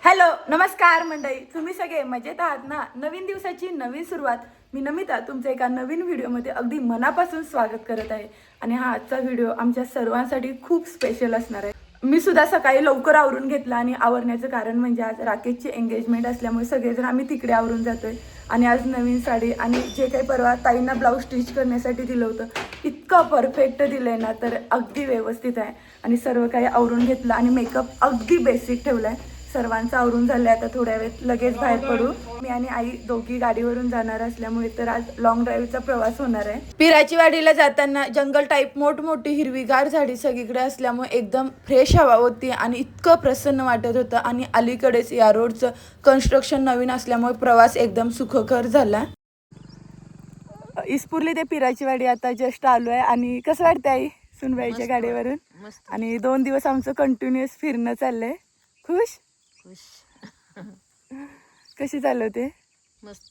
Hello नमस्कार मंडळी, तुम्ही सगळे मजेत आहात ना? नवीन दिवसाची नवीन सुरुवात. मी नमिता तुमच्या एका नवीन व्हिडिओमध्ये अगदी मनापासून स्वागत करत आहे. आणि हा आजचा व्हिडिओ आमच्या सर्वांसाठी खूप स्पेशल असणार आहे. मी सुद्धा सकाळी लवकर आवरून घेतला आणि आवरण्याचं कारण म्हणजे आज राकेशची एंगेजमेंट असल्यामुळे सगळेजण आम्ही तिकडे आवरून जातोय. आणि आज नवीन साडी आणि जे काही परवा ताईंना ब्लाऊज स्टिच करण्यासाठी दिलं होतं इतकं परफेक्ट दिलंय ना, तर अगदी व्यवस्थित आहे. आणि सर्व काही आवरून घेतलं आणि मेकअप अगदी बेसिक ठेवलाय. सर्वांचं आवरून झालंय. आता थोड्या वेळेत लगेच बाहेर पडू. मी आणि आई दोघी गाडीवरून जाणार असल्यामुळे तर आज लॉंग ड्राईव्हचा प्रवास होणार आहे. पिराची वाडीला जाताना जंगल टाईप मोठमोठी हिरवीगार झाडी सगळीकडे असल्यामुळे एकदम फ्रेश हवा होती आणि इतकं प्रसन्न वाटत होतं. आणि अलीकडेच या रोडचं कन्स्ट्रक्शन नवीन असल्यामुळे प्रवास एकदम सुखकर झाला. इस्पुर्ली ते पिराची वाडी आता जस्ट आलोय. आणि कसं वाटतंय आई सुनबाईच्या गाडीवरून? आणि 2 दिवस आमचं कंटिन्युअस फिरणं चाललंय. खुश कशी चालवते? मस्त.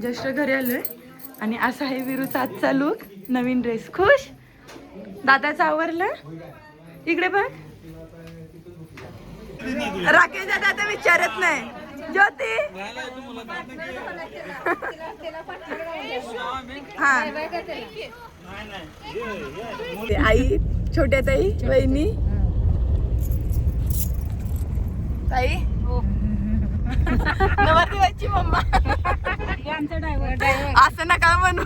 जस्ट घरी आलोय आणि असा आहे विरूचा आजचा लुक. नवीन ड्रेस. खुश? दादाचं आवरलं? इकडे बघ. राकेश दादा आता विचारत नाही. ज्योती हा आई, छोट्या ताई, वहिनी, ताई, नवरदेवाची मम्मा. असं नका म्हणू.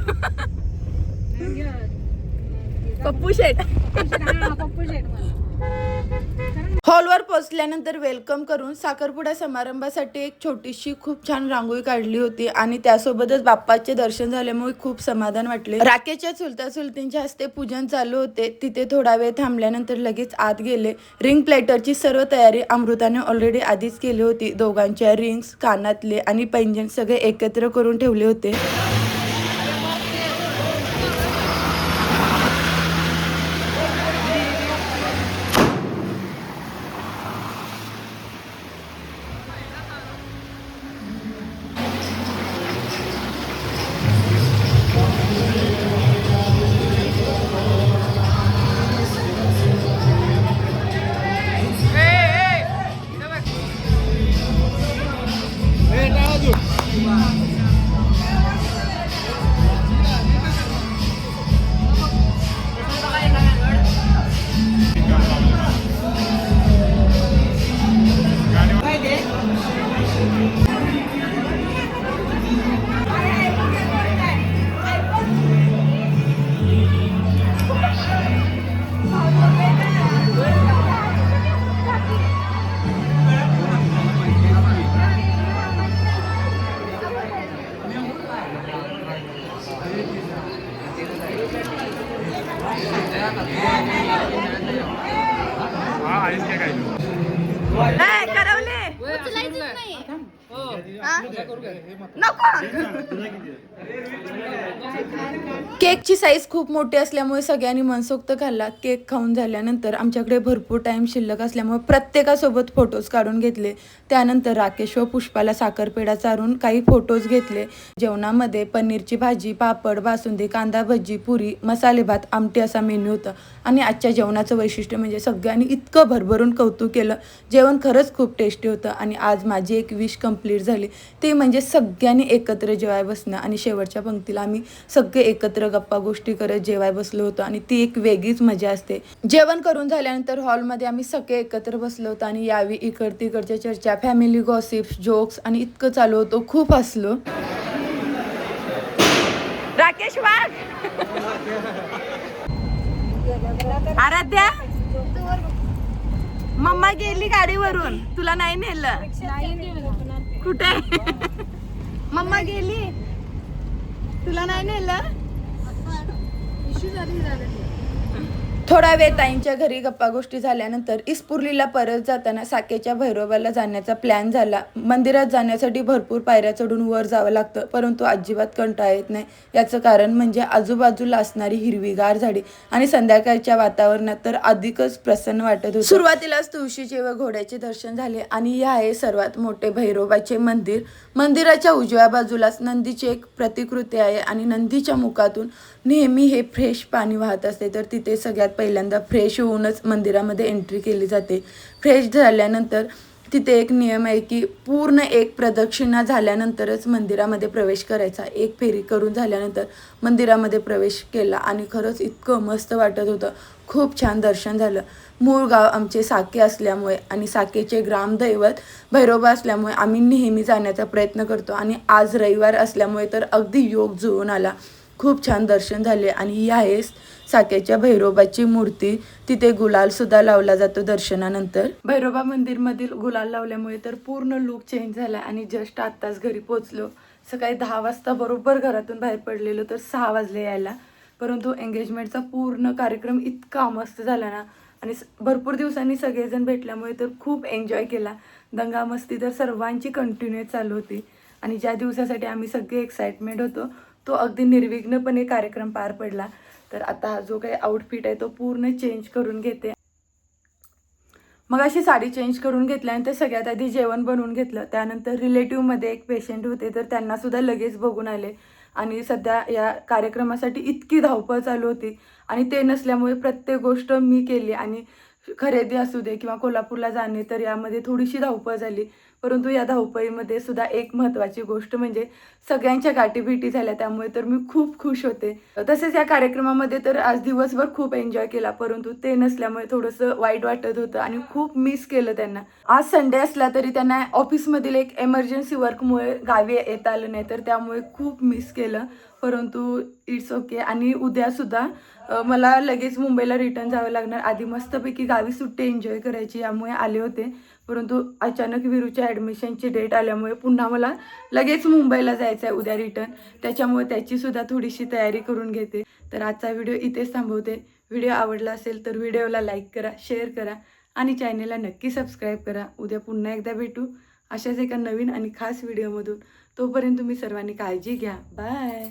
पप्पू शेठ. हॉलवर पोहोचल्यानंतर वेलकम करून साखरपुडा समारंभासाठी एक छोटीशी खूप छान रांगोळी काढली होती. आणि त्यासोबतच बाप्पाचे दर्शन झाल्यामुळे खूप समाधान वाटले. राकेशच्या चुलता चुलतींच्या हस्ते पूजन चालू होते. तिथे थोडा वेळ थांबल्यानंतर लगेच आत गेले. रिंग प्लेटरची सर्व तयारी अमृताने ऑलरेडी आधीच केली होती. दोघांच्या रिंग्स, कानातले आणि पैंजण सगळे एकत्र करून ठेवले होते. केकची साईज खूप मोठी असल्यामुळे सगळ्यांनी मनसोक्त खाल्ला. केक खाऊन झाल्यानंतर आमच्याकडे भरपूर टाइम शिल्लक असल्यामुळे प्रत्येकासोबत फोटोज काढून घेतले. त्यानंतर राकेश व पुष्पाला साखरपेढा चारून काही फोटोज घेतले. जेवणामध्ये पनीरची भाजी, पापड, बासुंदी, कांदा भजी, पुरी, मसाले भात, आमटी असा मेन्यू होता. आणि आजच्या जेवणाचं वैशिष्ट्य म्हणजे सगळ्यांनी इतकं भरभरून कौतुक केलं. जेवण खरंच खूप टेस्टी होतं. आणि आज माझी एक विश कंप्लीट झाली, ते म्हणजे सगळ्यांनी एकत्र जेवाय बसणं. आणि शेवटच्या पंक्तीला आम्ही सगळे एकत्र गप्पा गोष्टी करत जेवाय बसलो होतो. आणि ती एक वेगळीच मजा असते. जेवण करून झाल्यानंतर हॉलमध्ये आम्ही सगळे एकत्र बसलो होतो. आणि यावी इकड तिकडच्या चर्चा, फॅमिली गॉसिप्स, जोक्स आणि इतकं चालू होतं. खूप हसलो. राकेश वाघ, आराध्या, मम्मा गेली गाडीवरून, तुला नाही नेलं. कुठे? मम्मा गेली, तुला नाही नेलं. थोडा वेळ ताईंच्या घरी गप्पा गोष्टी झाल्यानंतर इस्पुर्लीला परत जाताना साकेच्या भैरोबाला जाण्याचा प्लॅन झाला. मंदिरात जाण्यासाठी भरपूर पायऱ्या चढून वर जावं लागतं, परंतु अजिबात कंटाळा येत नाही. याचं कारण म्हणजे आजूबाजूला असणारी हिरवीगार झाडी. आणि संध्याकाळच्या वातावरणात तर अधिकच प्रसन्न वाटत होतं. सुरुवातीलाच तुळशीचे व घोड्याचे दर्शन झाले. आणि हे आहे सर्वात मोठे भैरोबाचे मंदिर. मंदिराच्या उजव्या बाजूलाच नंदीची एक प्रतिकृती आहे. आणि नंदीच्या मुखातून नेहमी हे फ्रेश पाणी वाहत असते, तर तिथे सगळ्यात पहिल्यांदा फ्रेश होऊनच मंदिरामध्ये एंट्री केली जाते. फ्रेश झाल्यानंतर तिथे एक नियम आहे की पूर्ण एक प्रदक्षिणा झाल्यानंतरच मंदिरामध्ये प्रवेश करायचा. एक फेरी करून झाल्यानंतर मंदिरामध्ये प्रवेश केला आणि खरंच इतकं मस्त वाटत होतं. खूप छान दर्शन झालं. मूळ गाव आमचे साके असल्यामुळे आणि साकेचे ग्रामदैवत भैरोबा असल्यामुळे आम्ही नेहमी जाण्याचा प्रयत्न करतो आणि आज रविवार असल्यामुळे तर अगदी योग जुळून आला. खूप छान दर्शन झाले आणि ही आहे साक्याच्या भैरोबाची मूर्ती. तिथे गुलाल सुद्धा लावला जातो दर्शनानंतर. भैरोबा मंदिरमधील गुलाल लावल्यामुळे तर पूर्ण लुक चेंज झाला आणि जस्ट आत्ताच घरी पोचलो. सकाळी 10 वाजता बरोबर घरातून बाहेर पडलेलो तर 6 वाजले यायला. परंतु एंगेजमेंटचा पूर्ण कार्यक्रम इतका मस्त झाला ना आणि भरपूर दिवसांनी सगळेजण भेटल्यामुळे तर खूप एन्जॉय केला. दंगामस्ती तर सर्वांची कंटिन्यू चालू होती आणि ज्या दिवसासाठी आम्ही सगळे एक्साइटमेंट होतो तो अगदी निर्विघ्नपणे कार्यक्रम पार पडला. तर आता हा जो काही आउटफिट आहे तो पूर्ण चेंज करून घेते. मग अशी साडी चेंज करून घेतल्यानंतर सगळ्यात आधी जेवण बनवून घेतलं. त्यानंतर रिलेटिव्हमध्ये एक पेशंट होते तर त्यांना सुद्धा लगेच बघून आले आणि सध्या या कार्यक्रमासाठी इतकी धावपळ चालू होती आणि ते नसल्यामुळे प्रत्येक गोष्ट मी केली आणि खरेदी असू दे किंवा कोल्हापूरला जाणे तर यामध्ये थोडीशी धावपळ झाली. परंतु या धावपळीमध्ये सुद्धा एक महत्त्वाची गोष्ट म्हणजे सगळ्यांच्या गाठीभेटी झाल्या, त्यामुळे तर मी खूप खुश होते. तसेच या कार्यक्रमामध्ये तर आज दिवसभर खूप एन्जॉय केला, परंतु ते नसल्यामुळे थोडंसं वाईट वाटत होतं आणि खूप मिस केलं त्यांना. आज संडे असला तरी त्यांना ऑफिसमधील एक एमर्जन्सी वर्कमुळे गावी येता आलं नाही, तर त्यामुळे खूप मिस केलं. परंतु इट्स ओके. आणि उद्यासुद्धा मला लगेच मुंबईला रिटर्न जावं लागणार. आधी मस्तपैकी गावी सुट्टी एन्जॉय करायची यामुळे आले होते, परंतु अचानक विरूच्या ॲडमिशनची डेट आल्यामुळे पुन्हा मला लगेच मुंबईला जायचं आहे उद्या रिटर्न. त्याच्यामुळे त्याचीसुद्धा थोडीशी तयारी करून घेते. तर आजचा व्हिडिओ इथेच थांबवते. व्हिडिओ आवडला असेल तर व्हिडिओला लाईक करा, शेअर करा आणि चॅनेलला नक्की सबस्क्राईब करा. उद्या पुन्हा एकदा भेटू अशाच एका नवीन आणि खास व्हिडिओमधून. तोपर्यंत तुम्ही सर्वांनी काळजी घ्या. बाय.